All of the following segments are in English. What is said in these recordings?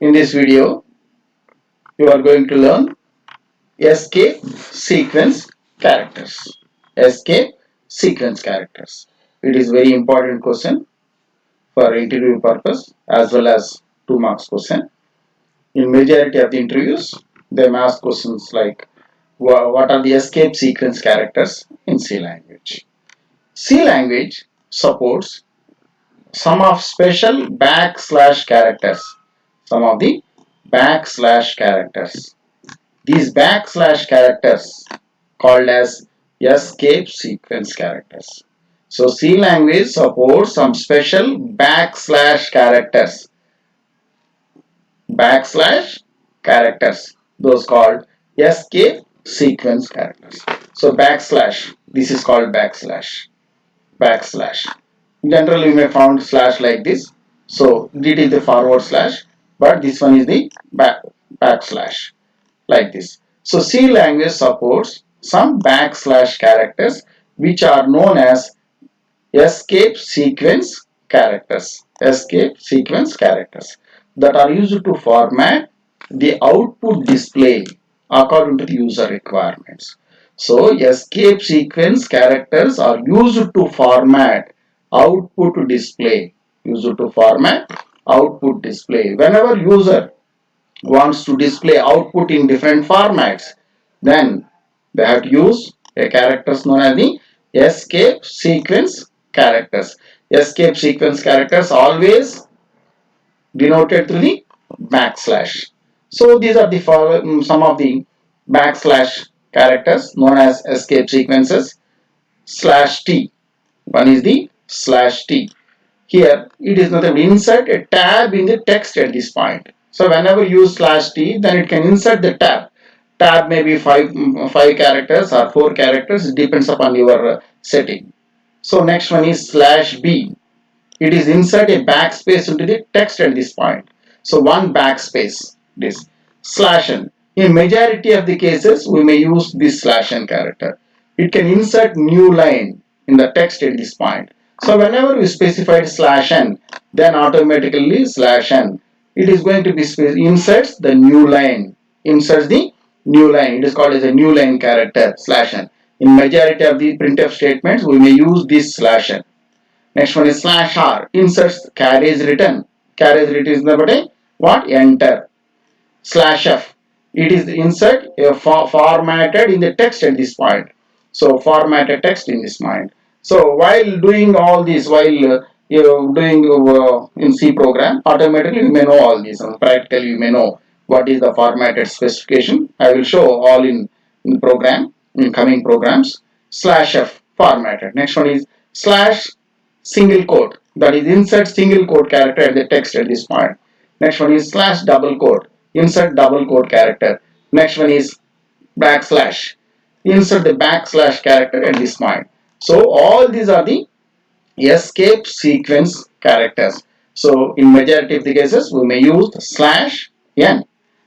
In this video, you are going to learn escape sequence characters. Escape sequence characters. It is very important question for interview purpose as well as 2 marks question. In majority of the interviews, they may ask questions like what are the escape sequence characters in C language. C language supports some of special backslash characters. Some of the backslash characters. These backslash characters called as escape sequence characters. So C language supports some special backslash characters. Backslash characters. Those called escape sequence characters. So backslash. This is called backslash. Backslash. Generally you may found slash like this. So it is the forward slash, but this one is the backslash like this. So C language supports some backslash characters which are known as escape sequence characters. Escape sequence characters that are used to format the output display according to the user requirements. So escape sequence characters are used to format output display. Used to format output display. Whenever user wants to display output in different formats, then they have to use a characters known as the escape sequence characters. Escape sequence characters always denoted through the backslash. So these are the some of the backslash characters known as escape sequences. Slash t. One is the slash t. Here it is nothing but insert a tab in the text at this point. So whenever you use slash t, then it can insert the tab. Tab may be five characters or 4 characters. It depends upon your setting. So next one is slash b. It is insert a backspace into the text at this point. So one backspace. This slash n. In majority of the cases, we may use this slash n character. It can insert new line in the text at this point. So whenever we specified slash n, then automatically slash n, it is going to be inserts the new line. Inserts the new line. It is called as a new line character slash n. In majority of the printf statements, we may use this slash n. Next one is slash r. Inserts carriage return. Carriage return is the what? Enter. Slash f. It is insert formatted in the text at this point. So formatted text in this point. So while doing all this, while doing in C program, automatically you may know all this. Practically you may know what is the formatted specification. I will show all in program, in coming programs. Slash f formatted. Next one is slash single quote. That is insert single quote character at the text at this point. Next one is slash double quote. Insert double quote character. Next one is backslash. Insert the backslash character at this point. So all these are the escape sequence characters. So in majority of the cases we may use slash n.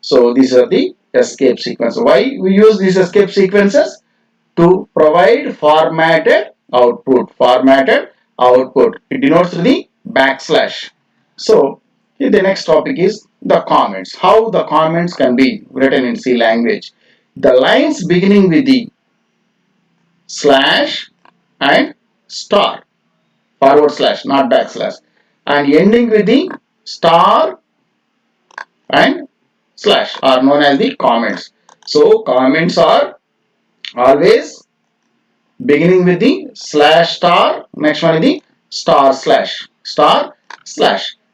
So these are the escape sequences. Why we use these escape sequences? To provide formatted output. Formatted output. It denotes the backslash. So the next topic is the comments. How the comments can be written in C language. The lines beginning with the slash and star, forward slash, not backslash, and ending with the star and slash are known as the comments. So comments are always beginning with the slash star, next one is the star slash,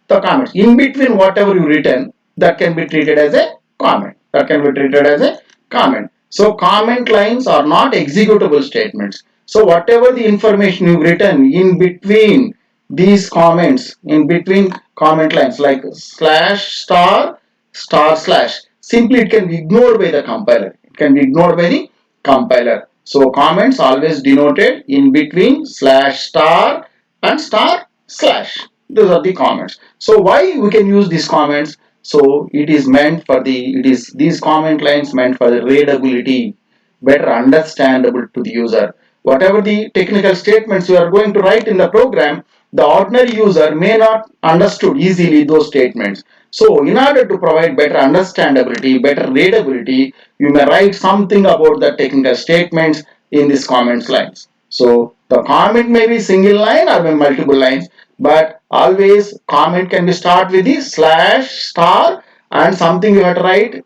the comments. In between whatever you written, that can be treated as a comment. That can be treated as a comment. So comment lines are not executable statements. So whatever the information you've written in between these comments, in between comment lines like slash star slash, simply it can be ignored by the compiler. It can be ignored by the compiler. So comments always denoted in between slash star and star slash. Those are the comments. So why we can use these comments? So it is meant for these comment lines meant for the readability, better understandable to the user. Whatever the technical statements you are going to write in the program, the ordinary user may not understood easily those statements. So in order to provide better understandability, better readability, you may write something about the technical statements in these comments lines. So the comment may be single line or may multiple lines, but always comment can be start with the slash star and something you have to write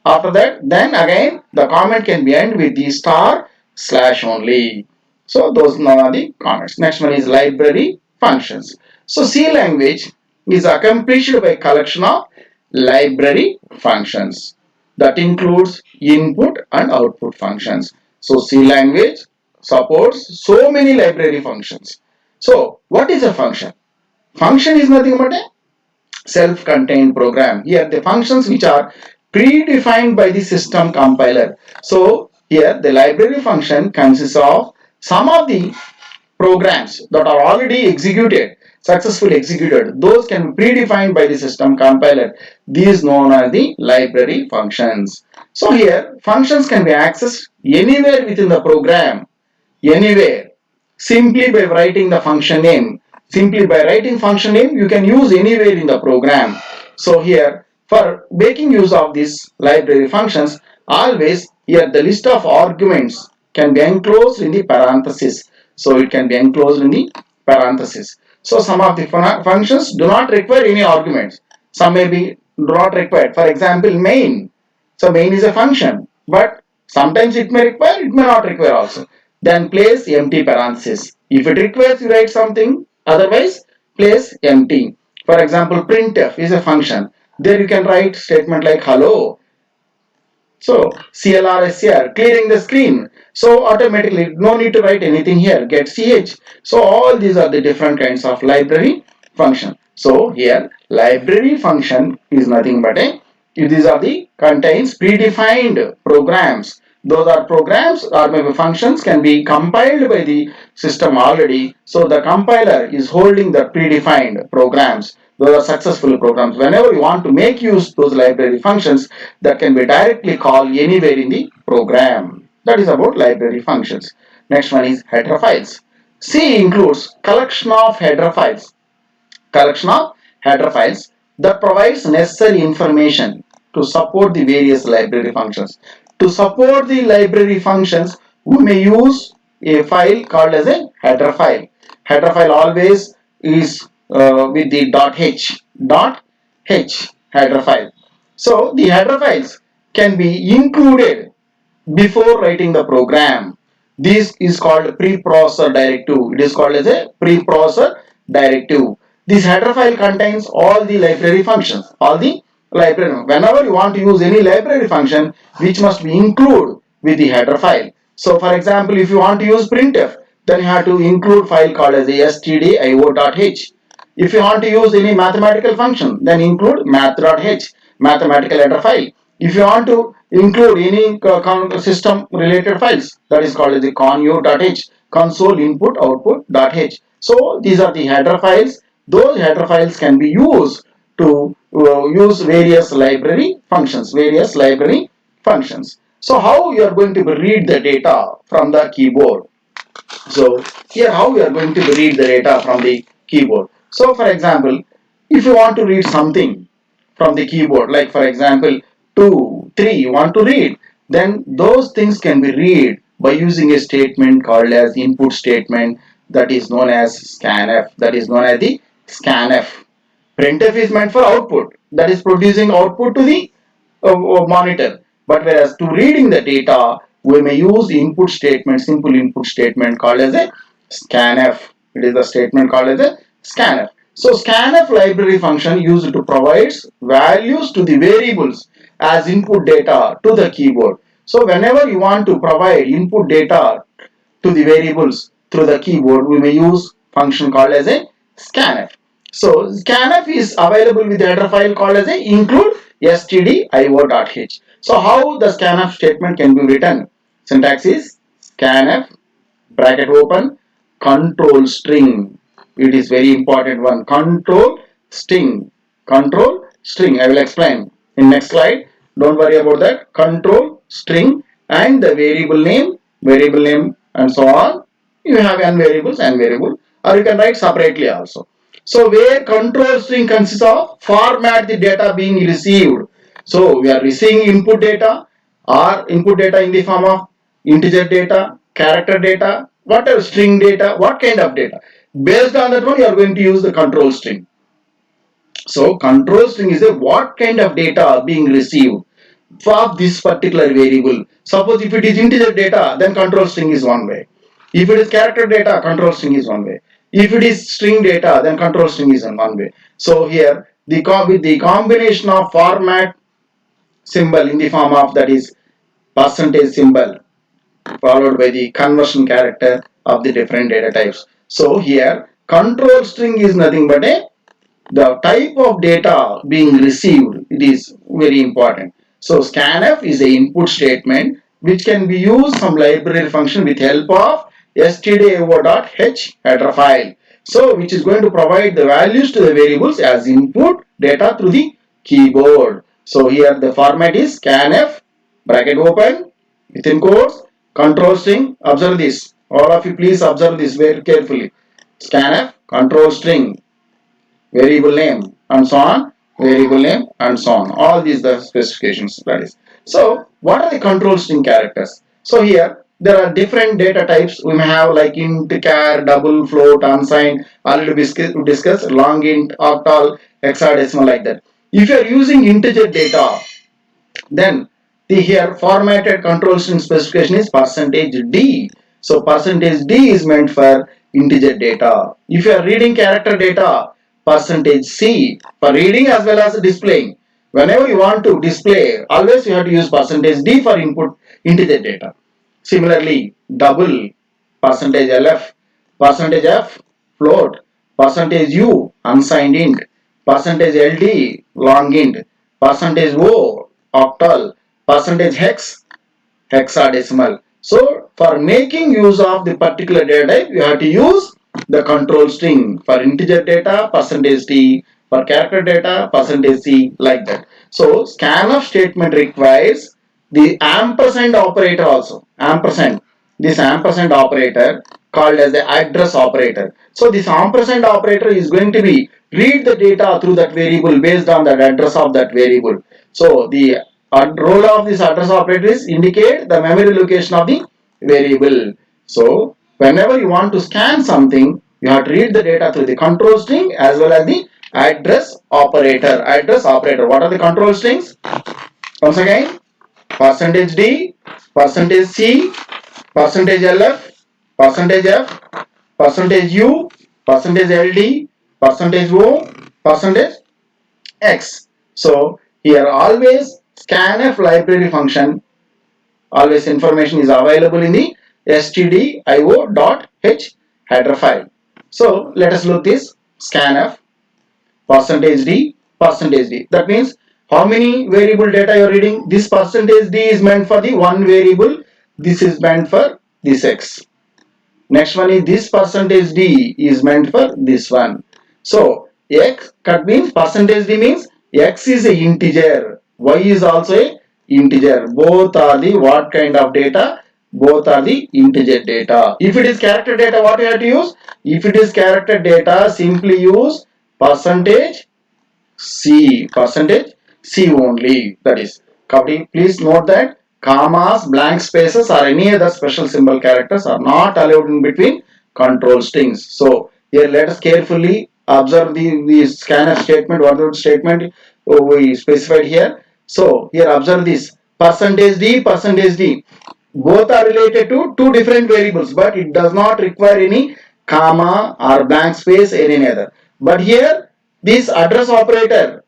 after that. Then again the comment can be end with the star slash only. So those are the comments. Next one is library functions. So C language is accomplished by collection of library functions that includes input and output functions. So C language supports so many library functions. So what is a function? Function is nothing but a self-contained program. Here the functions which are predefined by the system compiler. So here the library function consists of some of the programs that are already executed, successfully executed. Those can be predefined by the system compiler. These known as the library functions. So here functions can be accessed anywhere within the program, anywhere, simply by writing the function name. Simply by writing function name, you can use anywhere in the program. So here, for making use of these library functions, always here the list of arguments can be enclosed in the parenthesis. So it can be enclosed in the parenthesis. So some of the functions do not require any arguments. Some may be do not required. For example, main. So main is a function, but sometimes it may require, it may not require also. Then place empty parenthesis. If it requires, you write something. Otherwise, place empty. For example, printf is a function. There you can write statement like hello. So CLRSCR, clearing the screen. So automatically, no need to write anything here. Get CH. So all these are the different kinds of library function. So here, library function is nothing but a, these are the contains predefined programs. Those are programs or maybe functions can be compiled by the system already. So the compiler is holding the predefined programs. Those are successful programs. Whenever you want to make use those library functions, that can be directly called anywhere in the program. That is about library functions. Next one is header files. C includes collection of header files. Collection of header files that provides necessary information to support the various library functions. To support the library functions, we may use a file called as a header file. Header file always is with the .h header file. So the header files can be included before writing the program. This is called preprocessor directive. It is called as a preprocessor directive. This header file contains all the library functions, all the library. Whenever you want to use any library function, which must be included with the header file. So for example, if you want to use printf, then you have to include file called as a stdio.h. If you want to use any mathematical function, then include math.h, mathematical header file. If you want to include any system related files, that is called as the conio.h, console input output.h. So these are the header files. Those header files can be used to use various library functions, So how you are going to read the data from the keyboard? So here how we are going to read the data from the keyboard. So for example, if you want to read something from the keyboard, like for example 2, 3, you want to read, then those things can be read by using a statement called as input statement, that is known as scanf. That is known as the scanf. Printf is meant for output, that is producing output to the monitor. But whereas to reading the data, we may use input statement, simple input statement called as a scanf. It is the statement called as a scanf. So scanf library function used to provide values to the variables as input data to the keyboard. So whenever you want to provide input data to the variables through the keyboard, we may use function called as a scanf. So scanf is available with the header file called as a include stdio.h. So how the scanf statement can be written? Syntax is scanf bracket open control string. It is very important one. Control string. Control string. I will explain in next slide. Don't worry about that. Control string and the variable name and so on. You have n variables, n variable. or you can write separately also. So where control string consists of format the data being received. So we are receiving input data or input data in the form of integer data, character data, whatever, string data, what kind of data. Based on that one, you are going to use the control string. So control string is a what kind of data being received for this particular variable. Suppose if it is integer data, then control string is one way. If it is character data, control string is one way. If it is string data, then control string is in one way. So here with the combination of format symbol in the form of, that is, percentage symbol followed by the conversion character of the different data types. So here control string is nothing but the type of data being received. It is very important. So scanf is a input statement which can be used some library function with help of stdio.h header file. So which is going to provide the values to the variables as input data through the keyboard. So here the format is scanf bracket open within quotes control string. Observe this. All of you please observe this very carefully. Scanf control string variable name and so on, variable name and so on. All these the specifications, that is. So what are the control string characters? So here there are different data types. We may have like int, char, double, float, unsigned, already discussed, long int, octal, hexadecimal, like that. If you are using integer data, then the here formatted control string specification is percentage %d. So percentage %d is meant for integer data. If you are reading character data, percentage %c for reading as well as displaying. Whenever you want to display, always you have to use percentage %d for input integer data. Similarly, double, percentage %lf, percentage %f, float, percentage %u, unsigned int, percentage %ld, long int, percentage %o, octal, percentage %hex, hexadecimal. So for making use of the particular data type, you have to use the control string. For integer data, percentage %t, for character data, percentage %c, like that. So scanf statement requires the ampersand operator also. Ampersand. This ampersand operator called as the address operator. So this ampersand operator is going to be read the data through that variable based on the address of that variable. So the role of this address operator is indicate the memory location of the variable. So whenever you want to scan something, you have to read the data through the control string as well as the address operator. Address operator. What are the control strings? Once again, percentage %d, percentage %c, percentage %lf, percentage %f, percentage %u, percentage %ld, percentage %o, percentage %x. So here always scanf library function, always information is available in the stdio.h header file. So let us look this scanf percentage %d, percentage %d. That means how many variable data you are reading? This percentage %d is meant for the one variable. This is meant for this x. Next one is this percentage %d is meant for this one. So x cut means percentage %d means x is a integer, y is also a integer. Both are the what kind of data? Both are the integer data. If it is character data, what you have to use? If it is character data, simply use percentage %c, percentage %c only. That is, please note that commas, blank spaces or any other special symbol characters are not allowed in between control strings. So here let us carefully observe the scanf statement, whatever statement we specified here. So here observe this percentage %d, percentage %d. Both are related to two different variables, but it does not require any comma or blank space or any other. But here this address operator,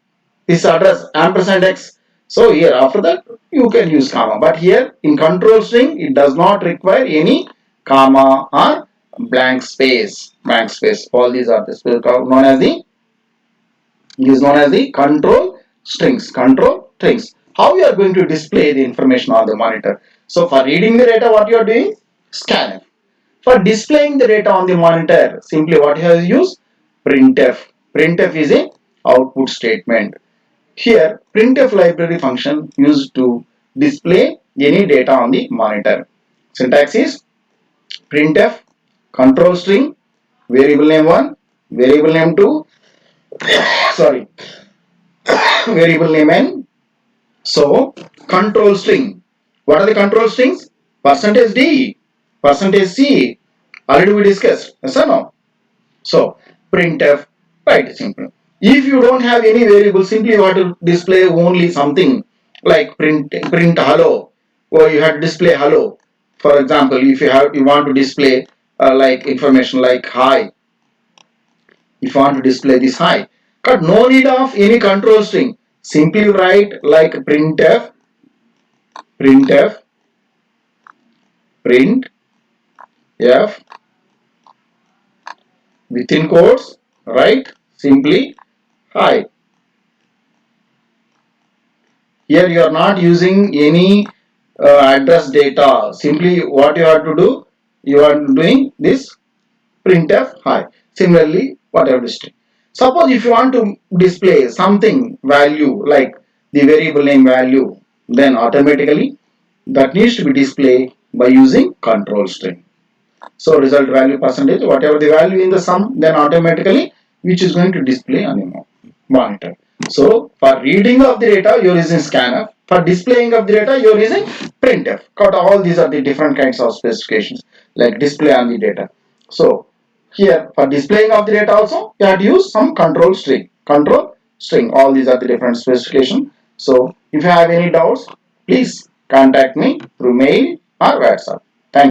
this address ampersand x. So here after that you can use comma. But here in control string it does not require any comma or blank space. Blank space. All these are known as the control strings. Control strings. How you are going to display the information on the monitor? So for reading the data, what you are doing? Scanf. For displaying the data on the monitor, simply what you have to use? Printf. Printf is a output statement. Here, printf library function used to display any data on the monitor. Syntax is printf control string variable name 1, variable name 2, sorry, variable name n. So control string. What are the control strings? Percentage %d, percentage %c. Already we discussed. Yes or no? So printf, write it simple. If you don't have any variable, simply you have to display only something like print hello, or you have to display hello. For example, if you want to display like information like hi, if you want to display this hi, got no need of any control string. Simply write like printf, print f within quotes, write simply hi. Here you are not using any address data. Simply what you have to do, you are doing this printf hi. Similarly, whatever the string. Suppose if you want to display something value like the variable name value, then automatically that needs to be displayed by using control string. So result value percentage, whatever the value in the sum, then automatically which is going to display on the monitor. So for reading of the data, you are using scanf. For displaying of the data, you are using printf. Got all these are the different kinds of specifications like display on the data. So here for displaying of the data also, you have to use some control string. Control string. All these are the different specifications. So if you have any doubts, please contact me through mail or WhatsApp. Thank you.